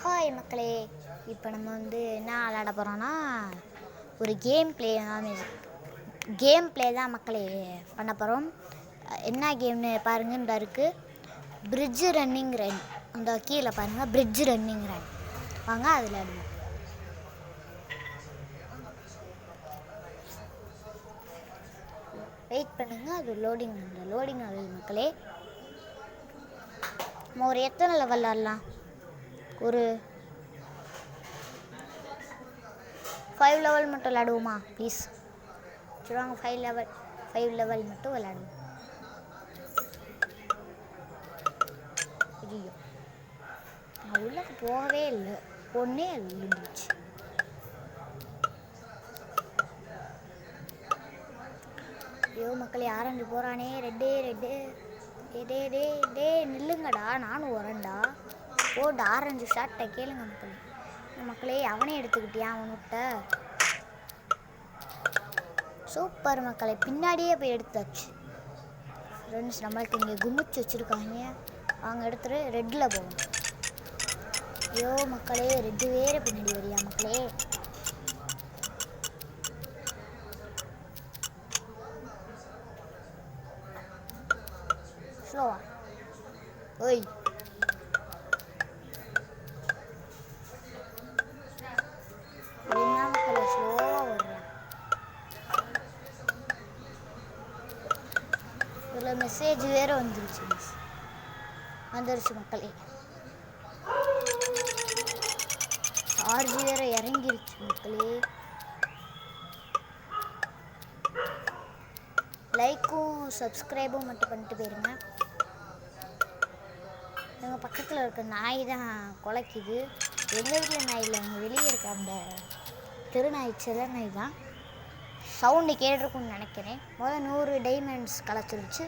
Hi மக்களே, இப்போ நம்ம என்ன விளையாட போகிறோன்னா ஒரு கேம் ப்ளே தான் மக்களே பண்ண போகிறோம். என்ன கேம்னு பாருங்க, இந்த இருக்குது பிரிட்ஜ் ரன்னிங் ரன். அந்த கீழே பாருங்கள், பிரிட்ஜ் ரன்னிங் ரன். வாங்க அது விளையாடுவோம். வெயிட் பண்ணுங்கள், அது லோடிங் ஆகுது மக்களே. நம்ம ஒரு எத்தனை லெவல் விளாட்லாம்? ஒரு 5 லெவல் மட்டும் விளையாடுவோமா ப்ளீஸ்? சொல்லுவாங்க 5 லெவல் மட்டும் விளையாடுவோம். ஐயோ, நான் உள்ளே போகவே இல்லை, ஒன்றே விழுந்துச்சு. ஐயோ மக்களே, ஆரஞ்சு போகிறானே, ரெட்டே டே நில்லுங்கடா, நானும் வரேன்டா. போட்டு ஆரஞ்சு ஷார்ட்டை கேளுங்க மக்களே. அவனே எடுத்துக்கிட்டியா அவன்கிட்ட? சூப்பர் மக்களே, பின்னாடியே போய் எடுத்தாச்சு. ஃப்ரெண்ட்ஸ், நம்மளுக்கு இங்கே குமிச்சு வச்சுருக்காங்க. அவங்க எடுத்துகிட்டு ரெட்டில் போவோம். ஐயோ மக்களே, ரெட்டு வேறு பின்னாடி வரியா மக்களே? ஸ்லோவா ஓய், என்ன மக்களே ஸ்லோவாக வர்றேன்? இதில் மெசேஜ் வேறு வந்துருச்சு மக்களே. சார்ஜ் வேறு இறங்கிருச்சு மக்களே. லைக்கும் சப்ஸ்கிரைபும் மட்டும் பண்ணிட்டு போயிருங்க. எங்கள் பக்கத்தில் இருக்க நாய் தான் குலைக்குது. எங்கள் வீட்டில் நாய் இல்லை, எங்கள் வெளியே இருக்க அந்த தெருநாய், செல்ல நாய் தான். சவுண்டு கேட்டிருக்குன்னு நினைக்கிறேன். 100 டைமண்ட்ஸ் கலச்சிருச்சு.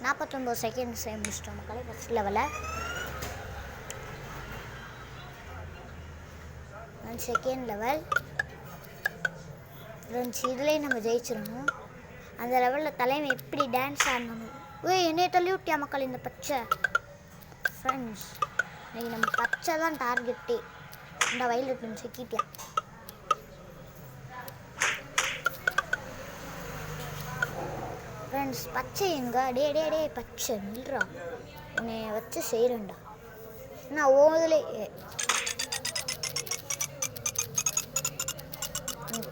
49 செகண்ட்ஸ் முடிச்சிட்டோம் மக்களே ஃபஸ்ட் லெவலில். செகண்ட் லெவல் ஃப்ரெண்ட்ஸ், இதுலேயும் நம்ம ஜெயிச்சிடணும். அந்த லெவலில் தலைமை எப்படி டான்ஸ் ஆடணும். என்னைய தள்ளி விட்டியா மக்கள் இந்த பச்சை? ஃப்ரெண்ட்ஸ், இன்னைக்கு நம்ம பச்சை தான் டார்கெட்டே. இந்த வயலட் சிக்கிட்டியா? ஃப்ரெண்ட்ஸ், பச்சை எங்க? டே பச்சை நில்றா, உன்னை வச்சு செய்கிறேன்டா. நான் ஓதுலே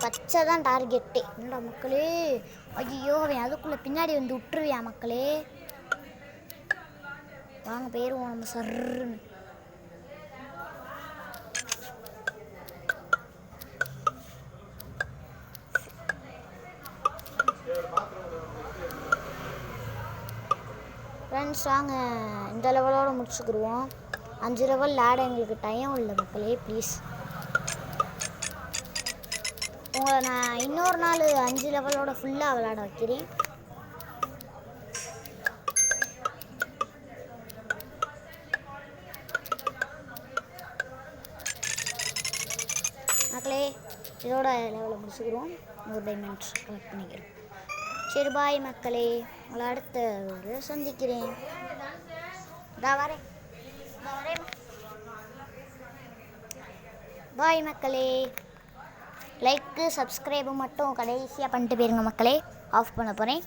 பச்சை தான் டார்கெட்டே. என்னடா மக்களே, ஐயோ அவன் அதுக்குள்ளே பின்னாடி வந்து விட்டுருவியா மக்களே? வாங்க போயிடுவோம் நம்ம சர்ன்னு. ஃப்ரெண்ட்ஸ், வாங்க இந்த லெவலோடு முடிச்சுக்கிடுவோம். 5 லெவல் விளையாட எங்களுக்கு டைம் இல்லை மக்களே, ப்ளீஸ். உங்களை நான் இன்னொரு நாள் 5 லெவலோட ஃபுல்லாக விளையாட வைக்கிறேன். மக்களே, இதோட லெவலை முடிச்சுக்கிறோம். 100 டைமண்ட்ஸ் கலெக்ட் பண்ணிக்கிறோம். சரி பாய் மக்களே, உங்களை அடுத்த சந்திக்கிறேன். வரேன். பாய் மக்களே. லைக்கு சப்ஸ்கிரைபு மட்டும் கடைசியாக பண்ணிட்டு போயிருங்க மக்களே. ஆஃப் பண்ண போகிறேன்.